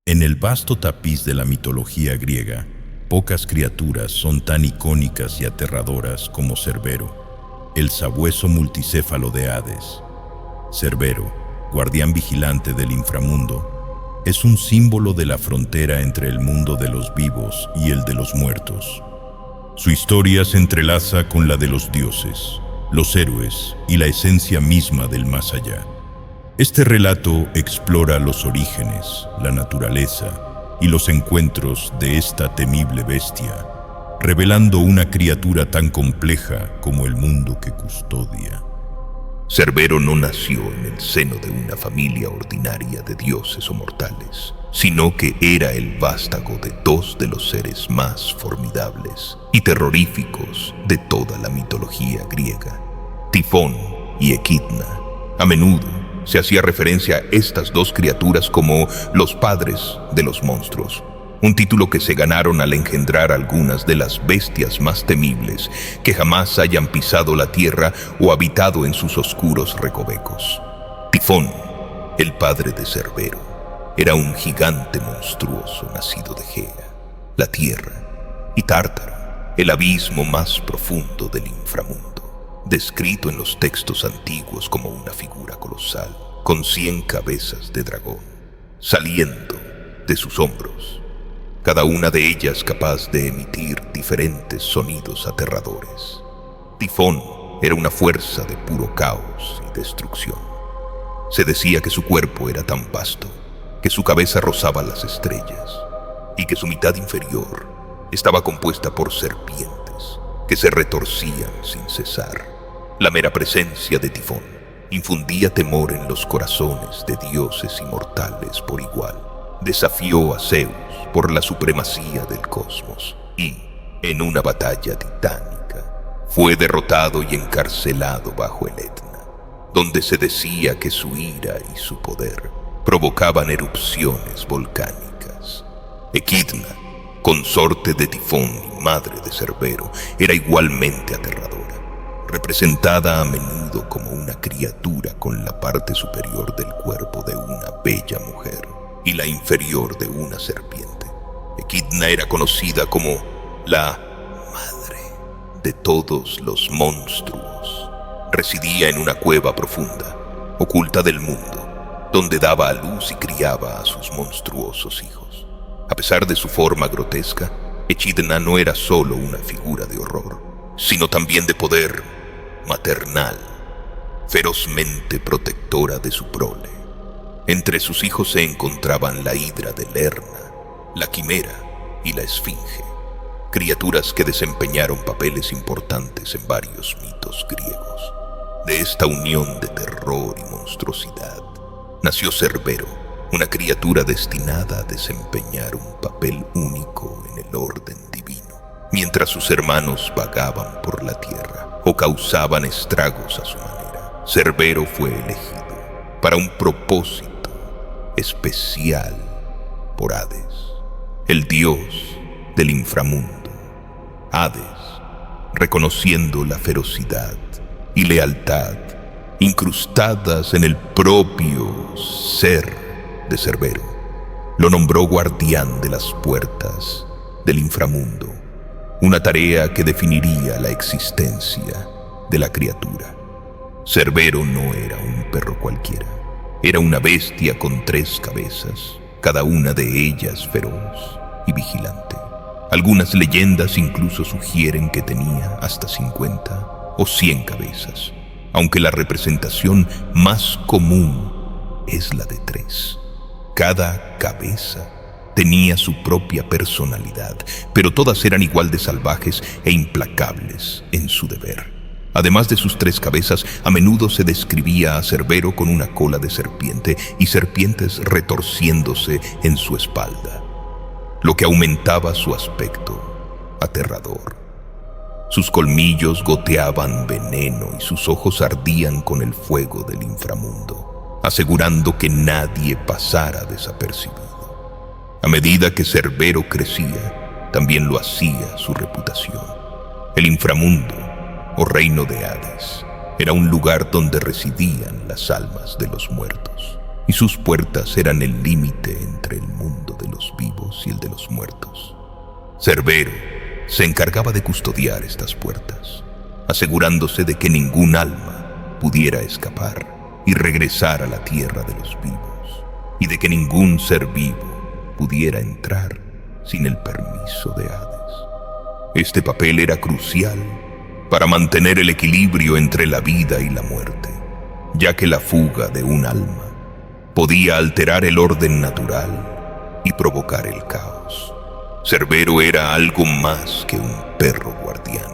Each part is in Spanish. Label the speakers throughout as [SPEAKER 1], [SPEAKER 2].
[SPEAKER 1] En el vasto tapiz de la mitología griega, pocas criaturas son tan icónicas y aterradoras como Cerbero, el sabueso multicéfalo de Hades. Cerbero, guardián vigilante del inframundo, es un símbolo de la frontera entre el mundo de los vivos y el de los muertos. Su historia se entrelaza con la de los dioses, los héroes y la esencia misma del más allá. Este relato explora los orígenes, la naturaleza y los encuentros de esta temible bestia, revelando una criatura tan compleja como el mundo que custodia.
[SPEAKER 2] Cerbero no nació en el seno de una familia ordinaria de dioses o mortales, sino que era el vástago de dos de los seres más formidables y terroríficos de toda la mitología griega, Tifón y Equidna. A menudo se hacía referencia a estas dos criaturas como los padres de los monstruos, un título que se ganaron al engendrar algunas de las bestias más temibles que jamás hayan pisado la tierra o habitado en sus oscuros recovecos. Tifón, el padre de Cerbero, era un gigante monstruoso nacido de Gea, la tierra, y Tártaro, el abismo más profundo del inframundo, descrito en los textos antiguos como una figura colosal, con 100 cabezas de dragón, saliendo de sus hombros, cada una de ellas capaz de emitir diferentes sonidos aterradores. Tifón era una fuerza de puro caos y destrucción. Se decía que su cuerpo era tan vasto, que su cabeza rozaba las estrellas, y que su mitad inferior estaba compuesta por serpientes que se retorcían sin cesar. La mera presencia de Tifón infundía temor en los corazones de dioses y mortales por igual. Desafió a Zeus por la supremacía del cosmos y, en una batalla titánica, fue derrotado y encarcelado bajo el Etna, donde se decía que su ira y su poder provocaban erupciones volcánicas. Equidna, consorte de Tifón y madre de Cerbero, era igualmente aterradora, representada a menudo como una criatura con la parte superior del cuerpo de una bella mujer y la inferior de una serpiente. Equidna era conocida como la madre de todos los monstruos. Residía en una cueva profunda, oculta del mundo, donde daba a luz y criaba a sus monstruosos hijos. A pesar de su forma grotesca, Equidna no era solo una figura de horror, sino también de poder maternal, ferozmente protectora de su prole. Entre sus hijos se encontraban la hidra de Lerna, la quimera y la esfinge, criaturas que desempeñaron papeles importantes en varios mitos griegos. De esta unión de terror y monstruosidad nació Cerbero, una criatura destinada a desempeñar un papel único en el orden divino, mientras sus hermanos vagaban por la tierra o causaban estragos a su manera. Cerbero fue elegido para un propósito especial por Hades, el dios del inframundo. Hades, reconociendo la ferocidad y lealtad incrustadas en el propio ser de Cerbero, lo nombró guardián de las puertas del inframundo, una tarea que definiría la existencia de la criatura. Cerbero no era un perro cualquiera. Era una bestia con 3 cabezas, cada una de ellas feroz y vigilante. Algunas leyendas incluso sugieren que tenía hasta 50 o 100 cabezas, aunque la representación más común es la de 3. Cada cabeza tenía su propia personalidad, pero todas eran igual de salvajes e implacables en su deber. Además de sus 3 cabezas, a menudo se describía a Cerbero con una cola de serpiente y serpientes retorciéndose en su espalda, lo que aumentaba su aspecto aterrador. Sus colmillos goteaban veneno y sus ojos ardían con el fuego del inframundo, asegurando que nadie pasara desapercibido. A medida que Cerbero crecía, también lo hacía su reputación. El inframundo, o reino de Hades, era un lugar donde residían las almas de los muertos, y sus puertas eran el límite entre el mundo de vivos y el de los muertos. Cerbero se encargaba de custodiar estas puertas, asegurándose de que ningún alma pudiera escapar y regresar a la tierra de los vivos, y de que ningún ser vivo pudiera entrar sin el permiso de Hades. Este papel era crucial para mantener el equilibrio entre la vida y la muerte, ya que la fuga de un alma podía alterar el orden natural y provocar el caos. Cerbero era algo más que un perro guardián.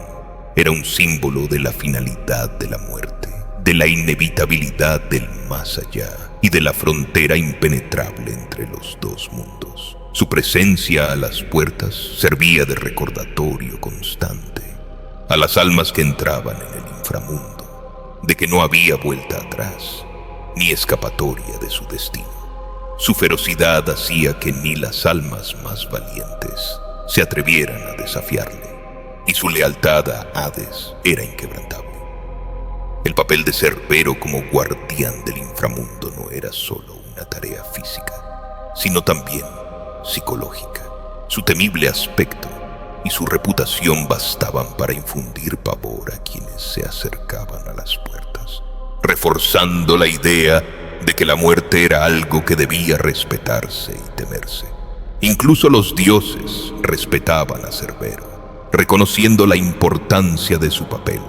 [SPEAKER 2] Era un símbolo de la finalidad de la muerte, de la inevitabilidad del más allá y de la frontera impenetrable entre los dos mundos. Su presencia a las puertas servía de recordatorio constante a las almas que entraban en el inframundo, de que no había vuelta atrás, ni escapatoria de su destino. Su ferocidad hacía que ni las almas más valientes se atrevieran a desafiarle, y su lealtad a Hades era inquebrantable. El papel de Cerbero como guardián del inframundo no era solo una tarea física, sino también psicológica. Su temible aspecto y su reputación bastaban para infundir pavor a quienes se acercaban a las puertas, reforzando la idea de que la muerte era algo que debía respetarse y temerse. Incluso los dioses respetaban a Cerbero, reconociendo la importancia de su papel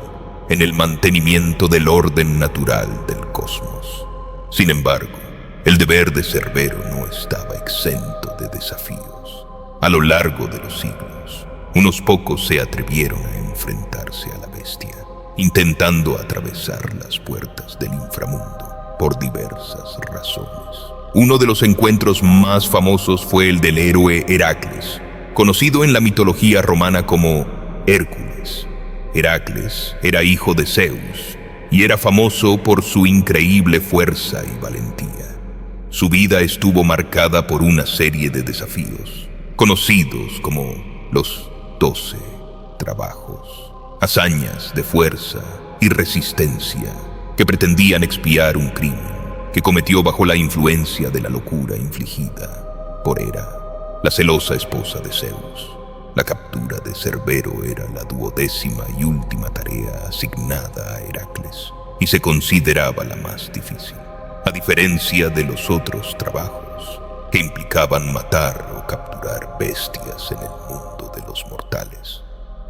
[SPEAKER 2] en el mantenimiento del orden natural del cosmos. Sin embargo, el deber de Cerbero no estaba exento de desafíos. A lo largo de los siglos, unos pocos se atrevieron a enfrentarse a la bestia, intentando atravesar las puertas del inframundo por diversas razones. Uno de los encuentros más famosos fue el del héroe Heracles, conocido en la mitología romana como Hércules. Heracles era hijo de Zeus y era famoso por su increíble fuerza y valentía. Su vida estuvo marcada por una serie de desafíos, conocidos como los 12 trabajos, hazañas de fuerza y resistencia que pretendían expiar un crimen que cometió bajo la influencia de la locura infligida por Hera, la celosa esposa de Zeus. La captura de Cerbero era la 12ª y última tarea asignada a Heracles y se consideraba la más difícil. A diferencia de los otros trabajos que implicaban matar o capturar bestias en el mundo de los mortales,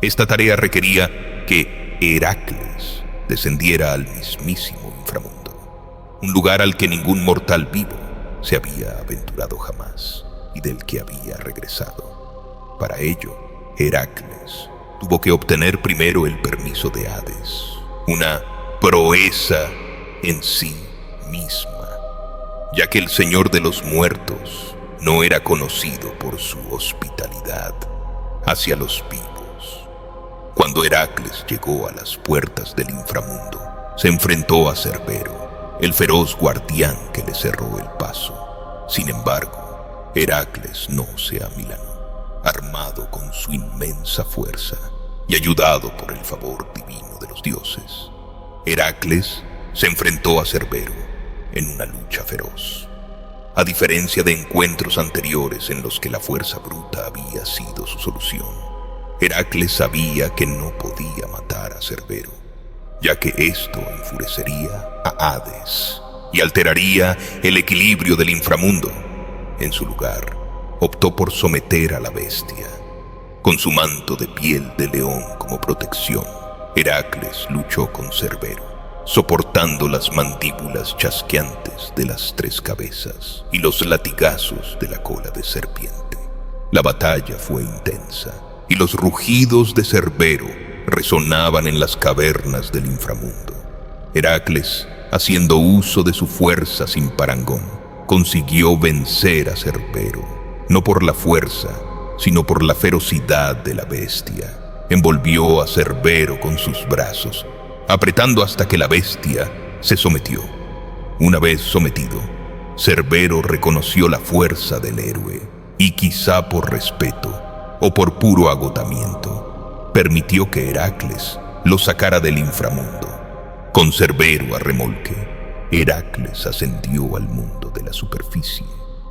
[SPEAKER 2] esta tarea requería que Heracles descendiera al mismísimo inframundo, un lugar al que ningún mortal vivo se había aventurado jamás y del que había regresado. Para ello, Heracles tuvo que obtener primero el permiso de Hades, una proeza en sí misma, ya que el Señor de los Muertos no era conocido por su hospitalidad hacia los vivos. Cuando Heracles llegó a las puertas del inframundo, se enfrentó a Cerbero, el feroz guardián que le cerró el paso. Sin embargo, Heracles no se amilanó, armado con su inmensa fuerza y ayudado por el favor divino de los dioses. Heracles se enfrentó a Cerbero en una lucha feroz. A diferencia de encuentros anteriores en los que la fuerza bruta había sido su solución, Heracles sabía que no podía matar a Cerbero, ya que esto enfurecería a Hades y alteraría el equilibrio del inframundo. En su lugar, optó por someter a la bestia. Con su manto de piel de león como protección, Heracles luchó con Cerbero, soportando las mandíbulas chasqueantes de las 3 cabezas y los latigazos de la cola de serpiente. La batalla fue intensa y los rugidos de Cerbero resonaban en las cavernas del inframundo. Heracles, haciendo uso de su fuerza sin parangón, consiguió vencer a Cerbero, no por la fuerza, sino por la ferocidad de la bestia. Envolvió a Cerbero con sus brazos, apretando hasta que la bestia se sometió. Una vez sometido, Cerbero reconoció la fuerza del héroe y, quizá por respeto o por puro agotamiento, permitió que Heracles lo sacara del inframundo. Con Cerbero a remolque, Heracles ascendió al mundo de la superficie,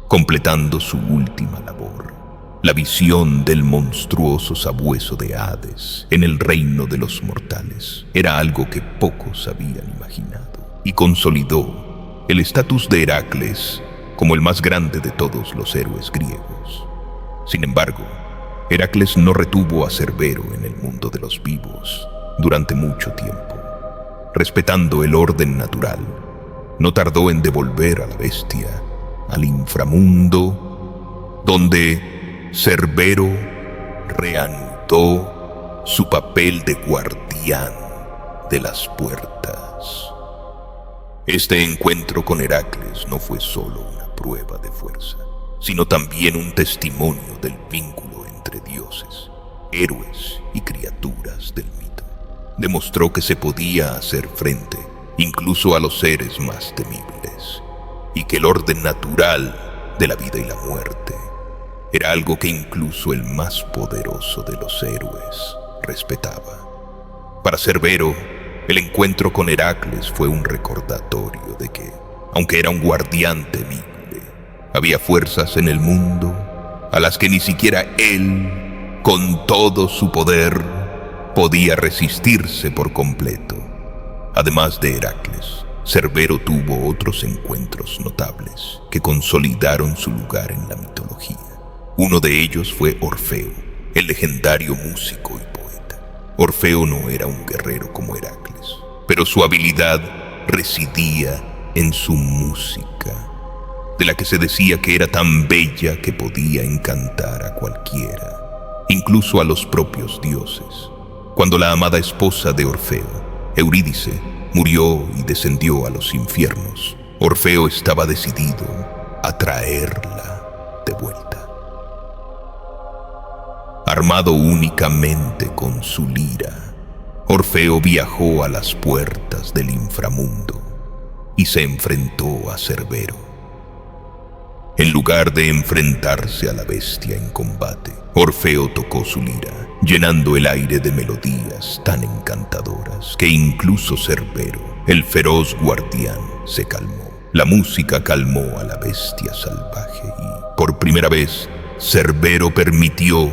[SPEAKER 2] completando su última labor, la visión del monstruoso sabueso de Hades en el reino de los mortales era algo que pocos habían imaginado y consolidó el estatus de Heracles como el más grande de todos los héroes griegos. Sin embargo, Heracles no retuvo a Cerbero en el mundo de los vivos durante mucho tiempo. Respetando el orden natural, no tardó en devolver a la bestia al inframundo, donde Cerbero reanudó su papel de guardián de las puertas. Este encuentro con Heracles no fue solo una prueba de fuerza, sino también un testimonio del vínculo entre dioses, héroes y criaturas del mito. Demostró que se podía hacer frente incluso a los seres más temibles, y que el orden natural de la vida y la muerte era algo que incluso el más poderoso de los héroes respetaba. Para Cerbero, el encuentro con Heracles fue un recordatorio de que, aunque era un guardián temible, había fuerzas en el mundo a las que ni siquiera él, con todo su poder, podía resistirse por completo. Además de Heracles, Cerbero tuvo otros encuentros notables que consolidaron su lugar en la mitología. Uno de ellos fue Orfeo, el legendario músico y poeta. Orfeo no era un guerrero como Heracles, pero su habilidad residía en su música, de la que se decía que era tan bella que podía encantar a cualquiera, incluso a los propios dioses. Cuando la amada esposa de Orfeo, Eurídice, murió y descendió a los infiernos, Orfeo estaba decidido a traerla de vuelta. Armado únicamente con su lira, Orfeo viajó a las puertas del inframundo y se enfrentó a Cerbero. En lugar de enfrentarse a la bestia en combate, Orfeo tocó su lira, llenando el aire de melodías tan encantadoras que incluso Cerbero, el feroz guardián, se calmó. La música calmó a la bestia salvaje y, por primera vez, Cerbero permitió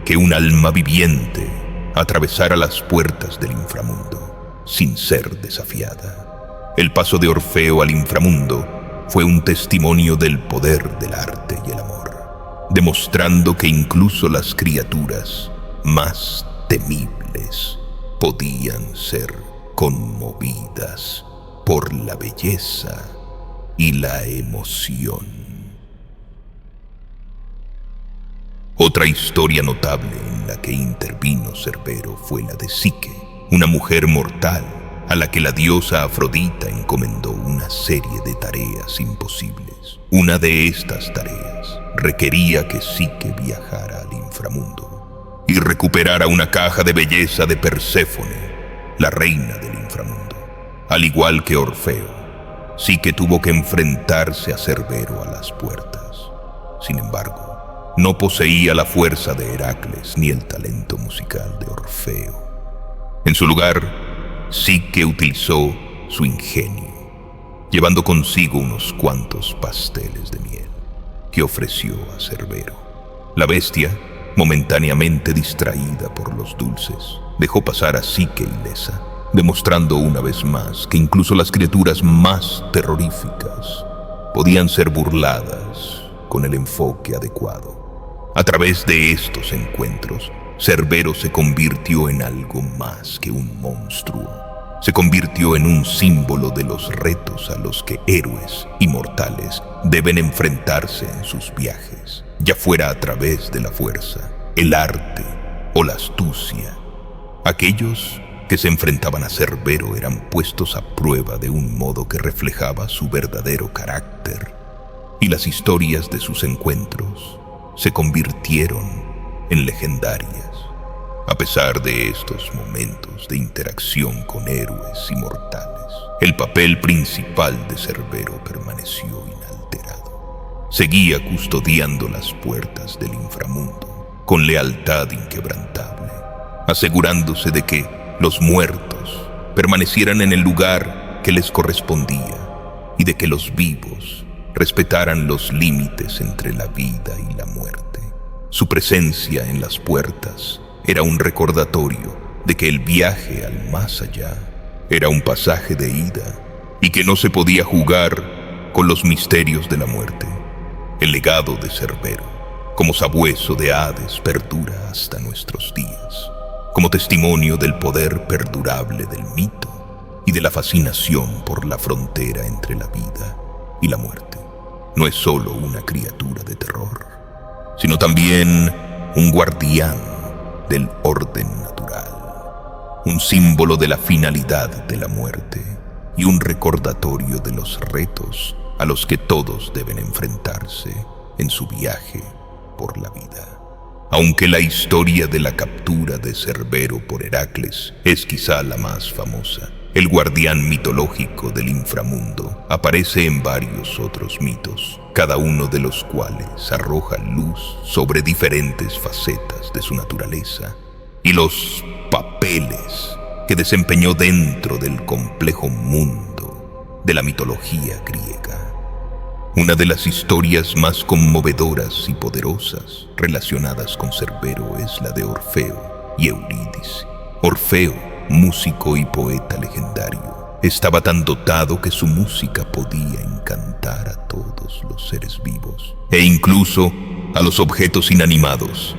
[SPEAKER 2] que un alma viviente atravesara las puertas del inframundo sin ser desafiada. El paso de Orfeo al inframundo fue un testimonio del poder del arte y el amor, demostrando que incluso las criaturas más temibles podían ser conmovidas por la belleza y la emoción. Otra historia notable en la que intervino Cerbero fue la de Psique, una mujer mortal a la que la diosa Afrodita encomendó una serie de tareas imposibles. Una de estas tareas requería que Psique viajara al inframundo y recuperara una caja de belleza de Perséfone, la reina del inframundo. Al igual que Orfeo, Psique tuvo que enfrentarse a Cerbero a las puertas. Sin embargo, no poseía la fuerza de Heracles ni el talento musical de Orfeo. En su lugar, Psique utilizó su ingenio, llevando consigo unos cuantos pasteles de miel que ofreció a Cerbero. La bestia, momentáneamente distraída por los dulces, dejó pasar a Psique ilesa, demostrando una vez más que incluso las criaturas más terroríficas podían ser burladas con el enfoque adecuado. A través de estos encuentros, Cerbero se convirtió en algo más que un monstruo. Se convirtió en un símbolo de los retos a los que héroes y mortales deben enfrentarse en sus viajes, ya fuera a través de la fuerza, el arte o la astucia. Aquellos que se enfrentaban a Cerbero eran puestos a prueba de un modo que reflejaba su verdadero carácter, y las historias de sus encuentros se convirtieron en legendarias. A pesar de estos momentos de interacción con héroes y mortales, el papel principal de Cerbero permaneció inalterado. Seguía custodiando las puertas del inframundo con lealtad inquebrantable, asegurándose de que los muertos permanecieran en el lugar que les correspondía y de que los vivos respetaran los límites entre la vida y la muerte. Su presencia en las puertas era un recordatorio de que el viaje al más allá era un pasaje de ida y que no se podía jugar con los misterios de la muerte. El legado de Cerbero, como sabueso de Hades, perdura hasta nuestros días, como testimonio del poder perdurable del mito y de la fascinación por la frontera entre la vida y la muerte. No es solo una criatura de terror, sino también un guardián del orden natural, un símbolo de la finalidad de la muerte y un recordatorio de los retos a los que todos deben enfrentarse en su viaje por la vida. Aunque la historia de la captura de Cerbero por Heracles es quizá la más famosa, el guardián mitológico del inframundo aparece en varios otros mitos, cada uno de los cuales arroja luz sobre diferentes facetas de su naturaleza y los papeles que desempeñó dentro del complejo mundo de la mitología griega. Una de las historias más conmovedoras y poderosas relacionadas con Cerbero es la de Orfeo y Eurídice. Orfeo, músico y poeta legendario, estaba tan dotado que su música podía encantar a todos los seres vivos e incluso a los objetos inanimados.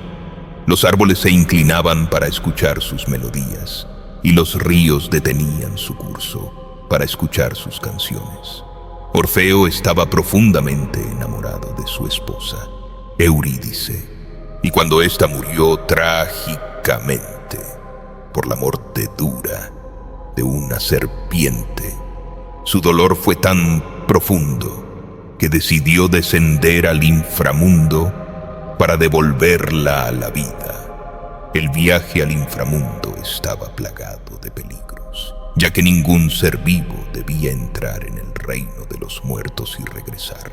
[SPEAKER 2] Los árboles se inclinaban para escuchar sus melodías y los ríos detenían su curso para escuchar sus canciones. Orfeo estaba profundamente enamorado de su esposa, Eurídice, y cuando ésta murió trágicamente por la muerte dura de una serpiente, su dolor fue tan profundo que decidió descender al inframundo para devolverla a la vida. El viaje al inframundo estaba plagado de peligros, ya que ningún ser vivo debía entrar en el reino de los muertos y regresar.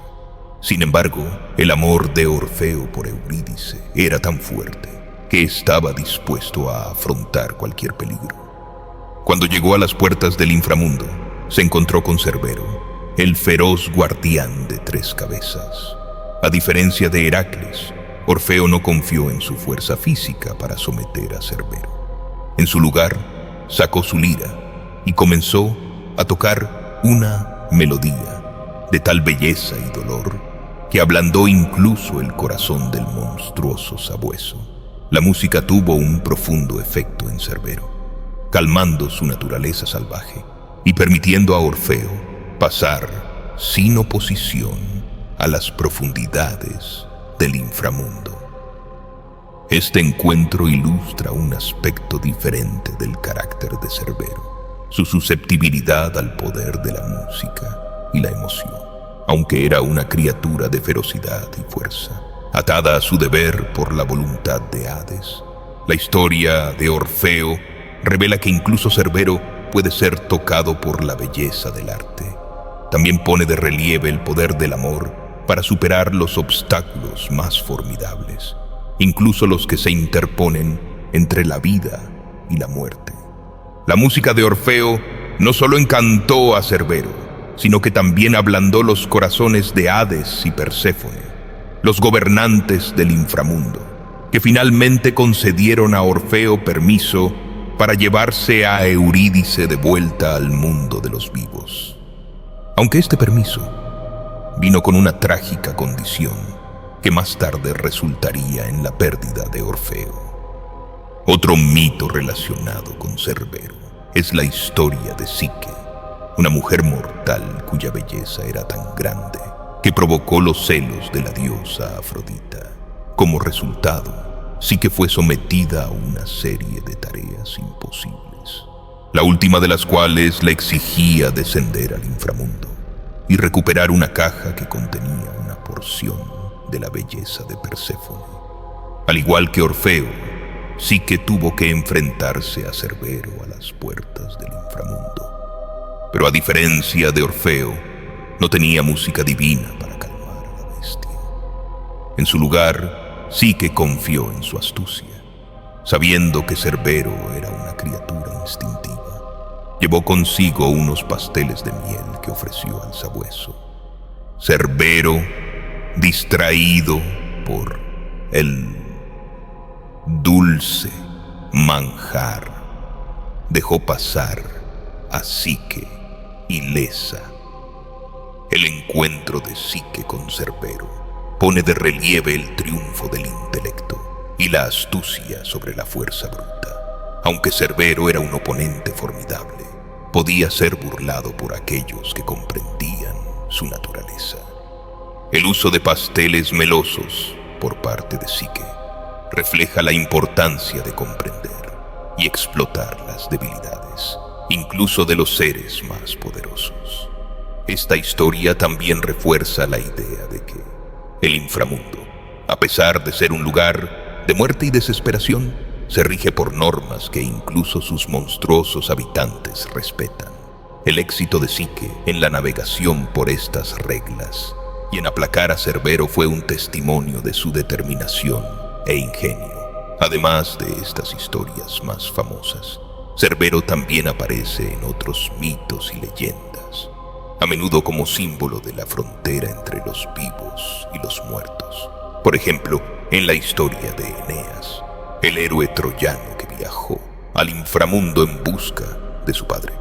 [SPEAKER 2] Sin embargo, el amor de Orfeo por Eurídice era tan fuerte que estaba dispuesto a afrontar cualquier peligro. Cuando llegó a las puertas del inframundo, se encontró con Cerbero, el feroz guardián de 3 cabezas. A diferencia de Heracles, Orfeo no confió en su fuerza física para someter a Cerbero. En su lugar, sacó su lira y comenzó a tocar una melodía de tal belleza y dolor que ablandó incluso el corazón del monstruoso sabueso. La música tuvo un profundo efecto en Cerbero, calmando su naturaleza salvaje y permitiendo a Orfeo pasar sin oposición a las profundidades del inframundo. Este encuentro ilustra un aspecto diferente del carácter de Cerbero, su susceptibilidad al poder de la música y la emoción. Aunque era una criatura de ferocidad y fuerza, atada a su deber por la voluntad de Hades, la historia de Orfeo revela que incluso Cerbero puede ser tocado por la belleza del arte. También pone de relieve el poder del amor para superar los obstáculos más formidables, incluso los que se interponen entre la vida y la muerte. La música de Orfeo no solo encantó a Cerbero, sino que también ablandó los corazones de Hades y Perséfone, los gobernantes del inframundo, que finalmente concedieron a Orfeo permiso para llevarse a Eurídice de vuelta al mundo de los vivos. Aunque este permiso vino con una trágica condición que más tarde resultaría en la pérdida de Orfeo. Otro mito relacionado con Cerbero es la historia de Psique, una mujer mortal cuya belleza era tan grande que provocó los celos de la diosa Afrodita. Como resultado, Psique fue sometida a una serie de tareas imposibles, la última de las cuales le exigía descender al inframundo y recuperar una caja que contenía una porción de la belleza de Perséfone. Al igual que Orfeo, Psique tuvo que enfrentarse a Cerbero a las puertas del inframundo. Pero a diferencia de Orfeo, no tenía música divina para calmar a la bestia. En su lugar, Psique confió en su astucia. Sabiendo que Cerbero era una criatura instintiva, llevó consigo unos pasteles de miel que ofreció al sabueso. Cerbero, distraído por el dulce, manjar, dejó pasar a Psique ilesa. El encuentro de Psique con Cerbero pone de relieve el triunfo del intelecto y la astucia sobre la fuerza bruta. Aunque Cerbero era un oponente formidable, podía ser burlado por aquellos que comprendían su naturaleza. El uso de pasteles melosos por parte de Psique refleja la importancia de comprender y explotar las debilidades, incluso de los seres más poderosos. Esta historia también refuerza la idea de que el inframundo, a pesar de ser un lugar de muerte y desesperación, se rige por normas que incluso sus monstruosos habitantes respetan. El éxito de Psique en la navegación por estas reglas y en aplacar a Cerbero fue un testimonio de su determinación e ingenio. Además de estas historias más famosas, Cerbero también aparece en otros mitos y leyendas, a menudo como símbolo de la frontera entre los vivos y los muertos. Por ejemplo, en la historia de Eneas, el héroe troyano que viajó al inframundo en busca de su padre,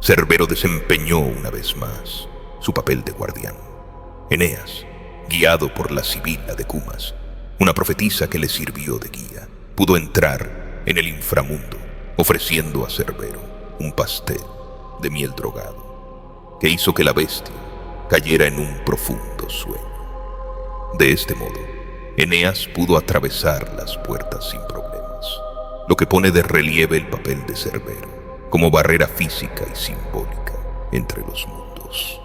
[SPEAKER 2] Cerbero desempeñó una vez más su papel de guardián. Eneas, guiado por la Sibila de Cumas, una profetisa que le sirvió de guía, pudo entrar en el inframundo ofreciendo a Cerbero un pastel de miel drogado que hizo que la bestia cayera en un profundo sueño. De este modo, Eneas pudo atravesar las puertas sin problemas, lo que pone de relieve el papel de Cerbero como barrera física y simbólica entre los mundos.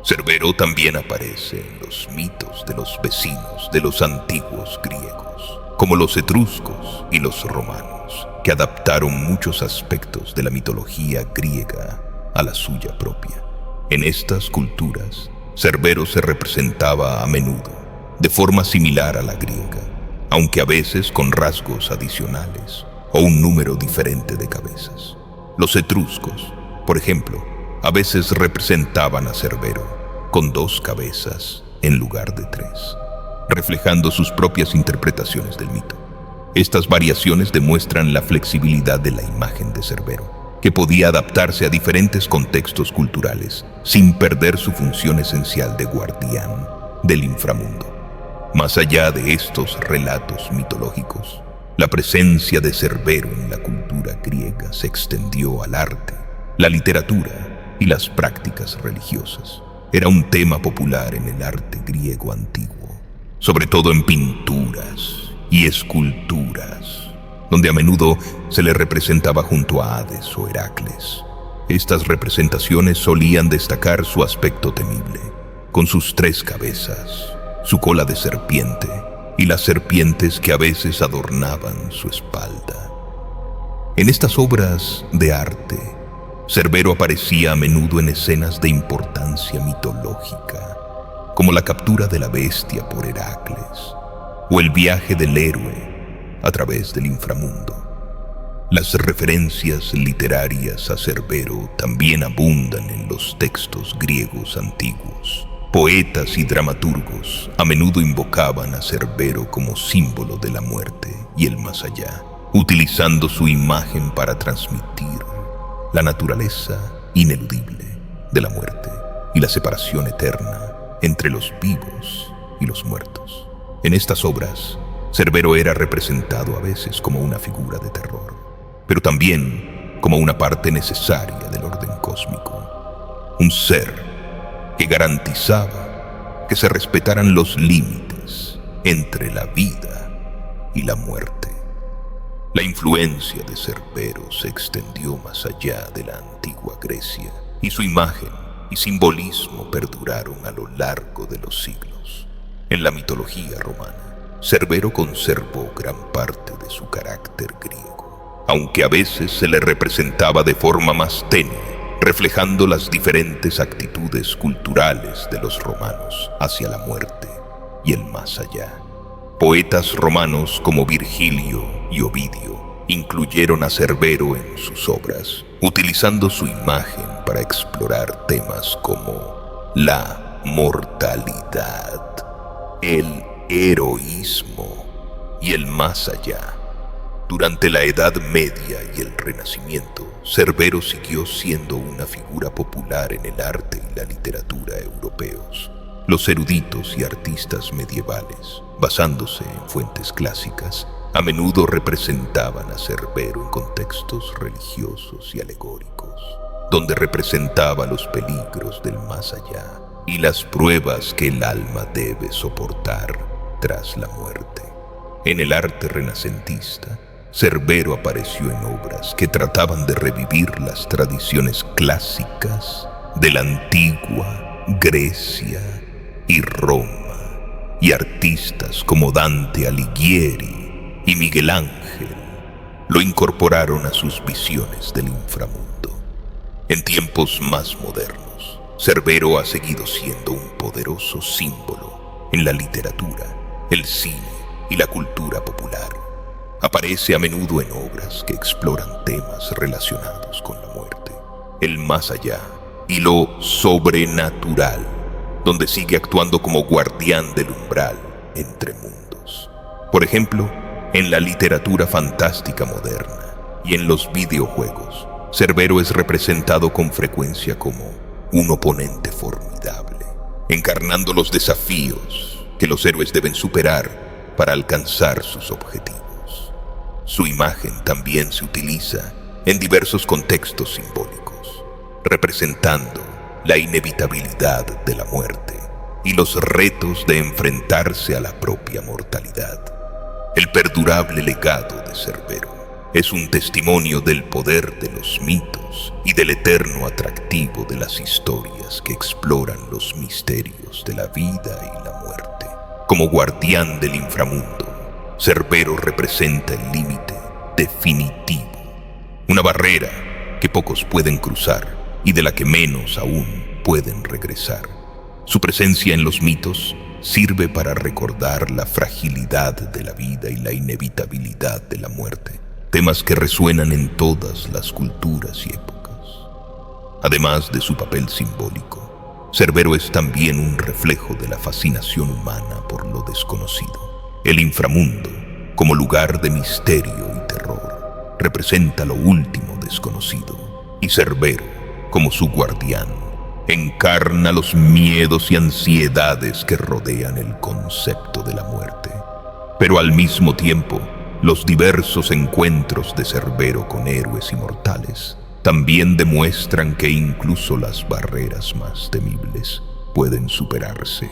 [SPEAKER 2] Cerbero también aparece en los mitos de los vecinos de los antiguos griegos, como los etruscos y los romanos, que adaptaron muchos aspectos de la mitología griega a la suya propia. En estas culturas, Cerbero se representaba a menudo de forma similar a la griega, aunque a veces con rasgos adicionales o un número diferente de cabezas. Los etruscos, por ejemplo, a veces representaban a Cerbero con 2 cabezas en lugar de 3, reflejando sus propias interpretaciones del mito. Estas variaciones demuestran la flexibilidad de la imagen de Cerbero, que podía adaptarse a diferentes contextos culturales sin perder su función esencial de guardián del inframundo. Más allá de estos relatos mitológicos, la presencia de Cerbero en la cultura griega se extendió al arte, la literatura y las prácticas religiosas. Era un tema popular en el arte griego antiguo, sobre todo en pinturas y esculturas, donde a menudo se le representaba junto a Hades o Heracles. Estas representaciones solían destacar su aspecto temible, con sus 3 cabezas, su cola de serpiente y las serpientes que a veces adornaban su espalda. En estas obras de arte, Cerbero aparecía a menudo en escenas de importancia mitológica, como la captura de la bestia por Heracles o el viaje del héroe a través del inframundo. Las referencias literarias a Cerbero también abundan en los textos griegos antiguos. Poetas y dramaturgos a menudo invocaban a Cerbero como símbolo de la muerte y el más allá, utilizando su imagen para transmitir la naturaleza ineludible de la muerte y la separación eterna entre los vivos y los muertos. En estas obras, Cerbero era representado a veces como una figura de terror, pero también como una parte necesaria del orden cósmico, un ser que garantizaba que se respetaran los límites entre la vida y la muerte. La influencia de Cerbero se extendió más allá de la antigua Grecia y su imagen y simbolismo perduraron a lo largo de los siglos. En la mitología romana, Cerbero conservó gran parte de su carácter griego, aunque a veces se le representaba de forma más tenue, reflejando las diferentes actitudes culturales de los romanos hacia la muerte y el más allá. Poetas romanos como Virgilio y Ovidio incluyeron a Cerbero en sus obras, utilizando su imagen para explorar temas como la mortalidad, el heroísmo y el más allá. Durante la Edad Media y el Renacimiento, Cerbero siguió siendo una figura popular en el arte y la literatura europeos. Los eruditos y artistas medievales, basándose en fuentes clásicas, a menudo representaban a Cerbero en contextos religiosos y alegóricos, donde representaba los peligros del más allá y las pruebas que el alma debe soportar tras la muerte. En el arte renacentista, Cerbero apareció en obras que trataban de revivir las tradiciones clásicas de la antigua Grecia y Roma, y artistas como Dante Alighieri y Miguel Ángel lo incorporaron a sus visiones del inframundo. En tiempos más modernos, Cerbero ha seguido siendo un poderoso símbolo en la literatura, el cine y la cultura popular. Aparece a menudo en obras que exploran temas relacionados con la muerte, el más allá y lo sobrenatural, donde sigue actuando como guardián del umbral entre mundos. Por ejemplo, en la literatura fantástica moderna y en los videojuegos, Cerbero es representado con frecuencia como un oponente formidable, encarnando los desafíos que los héroes deben superar para alcanzar sus objetivos. Su imagen también se utiliza en diversos contextos simbólicos, representando la inevitabilidad de la muerte y los retos de enfrentarse a la propia mortalidad. El perdurable legado de Cerbero es un testimonio del poder de los mitos y del eterno atractivo de las historias que exploran los misterios de la vida y la muerte. Como guardián del inframundo, Cerbero representa el límite definitivo, una barrera que pocos pueden cruzar y de la que menos aún pueden regresar. Su presencia en los mitos sirve para recordar la fragilidad de la vida y la inevitabilidad de la muerte, temas que resuenan en todas las culturas y épocas. Además de su papel simbólico, Cerbero es también un reflejo de la fascinación humana por lo desconocido. El inframundo, como lugar de misterio y terror, representa lo último desconocido, y Cerbero, como su guardián, encarna los miedos y ansiedades que rodean el concepto de la muerte. Pero al mismo tiempo, los diversos encuentros de Cerbero con héroes inmortales también demuestran que incluso las barreras más temibles pueden superarse,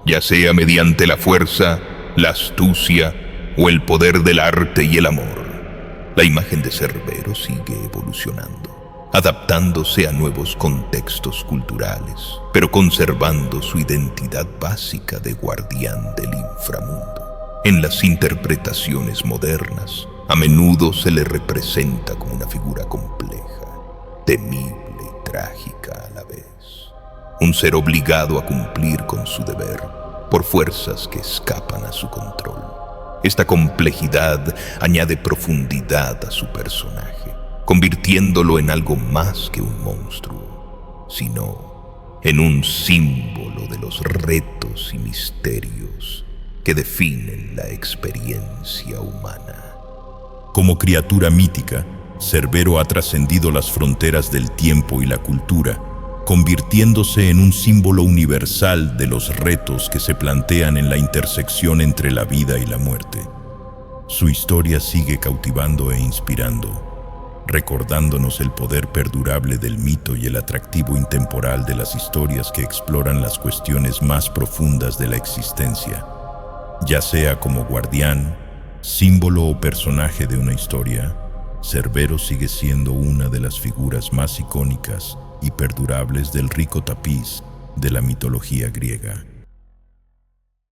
[SPEAKER 2] ya sea mediante la fuerza, la astucia o el poder del arte y el amor. La imagen de Cerbero sigue evolucionando, adaptándose a nuevos contextos culturales, pero conservando su identidad básica de guardián del inframundo. En las interpretaciones modernas, a menudo se le representa como una figura compleja, temible y trágica a la vez. Un ser obligado a cumplir con su deber por fuerzas que escapan a su control. Esta complejidad añade profundidad a su personaje, convirtiéndolo en algo más que un monstruo, sino en un símbolo de los retos y misterios que definen la experiencia humana.
[SPEAKER 1] Como criatura mítica, Cerbero ha trascendido las fronteras del tiempo y la cultura, convirtiéndose en un símbolo universal de los retos que se plantean en la intersección entre la vida y la muerte. Su historia sigue cautivando e inspirando, recordándonos el poder perdurable del mito y el atractivo intemporal de las historias que exploran las cuestiones más profundas de la existencia. Ya sea como guardián, símbolo o personaje de una historia, Cerbero sigue siendo una de las figuras más icónicas y perdurables del rico tapiz de la mitología griega.